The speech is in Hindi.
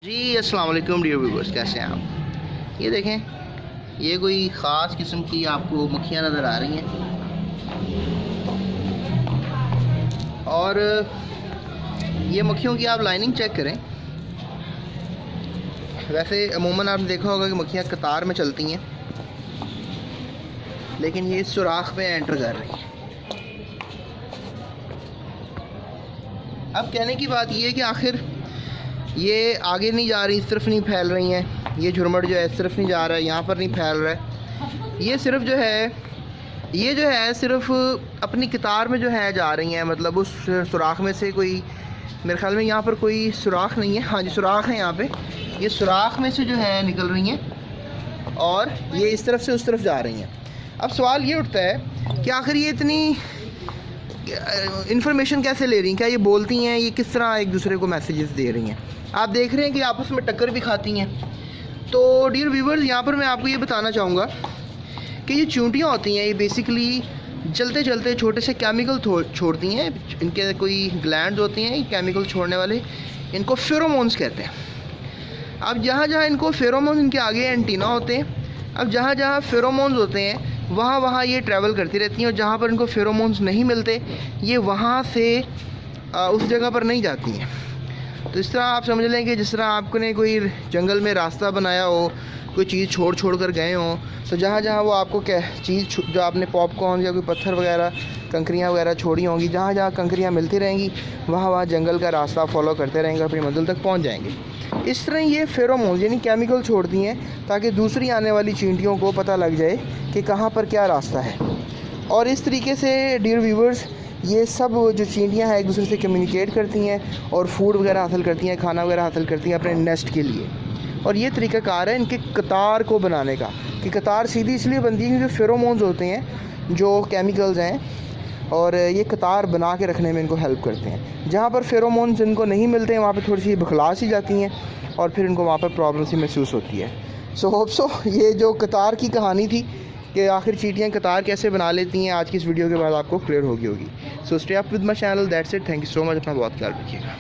जी अस्सलाम वालेकुम डियर व्यूअर्स, कैसे हैं आप। ये देखें, ये कोई ख़ास किस्म की आपको मक्खियाँ नज़र आ रही हैं और ये मक्खियों की आप लाइनिंग चेक करें। वैसे अमूमन आपने देखा होगा कि मक्खियाँ कतार में चलती हैं, लेकिन ये सुराख में एंटर कर रही हैं। अब कहने की बात ये है कि आखिर ये आगे नहीं जा रही, इस तरफ नहीं फैल रही हैं। ये झुरमट जो है इस तरफ नहीं जा रहा है, यहाँ पर नहीं फैल रहा है। ये सिर्फ जो है सिर्फ अपनी कतार में जो है जा रही हैं, मतलब उस सुराख में से कोई, मेरे ख्याल में यहाँ पर कोई सुराख नहीं है। हाँ जी, सुराख है यहाँ पे। ये सुराख में से जो है निकल रही हैं और ये इस तरफ से उस तरफ जा रही हैं। अब सवाल ये उठता है कि आखिर ये इतनी इन्फॉर्मेशन कैसे ले रही हैं, क्या ये बोलती हैं, ये किस तरह एक दूसरे को मैसेजेस दे रही हैं। आप देख रहे हैं कि आपस में टक्कर भी खाती हैं। तो डियर व्यूवर्स, यहाँ पर मैं आपको ये बताना चाहूँगा कि ये चूंटियाँ होती हैं, ये बेसिकली जलते जलते छोटे से केमिकल छोड़ती हैं। इनके कोई ग्लैंड्स होती हैं केमिकल छोड़ने वाले, इनको फेरोमोन्स कहते हैं। अब जहाँ जहाँ इनको फेरोमोन्स, इनके आगे एंटीना होते हैं। अब जहाँ जहाँ फेरोमोन्स होते हैं वहाँ ये ट्रैवल करती रहती हैं, और जहाँ पर इनको फेरोमोन्स नहीं मिलते ये वहाँ से उस जगह पर नहीं जाती हैं। तो इस तरह आप समझ लें कि जिस तरह आपने कोई जंगल में रास्ता बनाया हो, कोई चीज़ छोड़ कर गए हों, तो जहाँ जहाँ वो आपको क्या चीज़, जो आपने पॉपकॉर्न या कोई पत्थर वगैरह, कंकरियाँ वगैरह छोड़ी होंगी, जहाँ जहाँ कंकरियाँ मिलती रहेंगी वहाँ जंगल का रास्ता फॉलो करते रहेंगे, अपनी मंजिल तक पहुँच जाएंगे। इस तरह ये फेरोमोन यानी केमिकल छोड़ती हैं ताकि दूसरी आने वाली चींटियों को पता लग जाए कि कहाँ पर क्या रास्ता है। और इस तरीके से डियर व्यूवर्स, ये सब जो चींटियाँ हैं एक दूसरे से कम्युनिकेट करती हैं और फूड वगैरह हासिल करती हैं, खाना वगैरह हासिल करती हैं अपने नेस्ट के लिए। और ये तरीक़ाकार है इनके कतार को बनाने का, कि कतार सीधी इसलिए बनती है क्योंकि फेरोमोन्स होते हैं जो केमिकल्स हैं, और ये कतार बना के रखने में इनको हेल्प करते हैं। जहाँ पर फेरोमोन्स इनको नहीं मिलते हैं वहाँ पर थोड़ी सी बखलास ही जाती हैं और फिर इनको वहाँ पर प्रॉब्लम सी महसूस होती है। सो होप सो ये जो कतार की कहानी थी कि आखिर चींटियाँ कतार कैसे बना लेती हैं, आज की इस वीडियो के बाद आपको क्लियर होगी। So stay up with my channel, that's it, thank you so much, अपना बहुत ख्याल रखिएगा।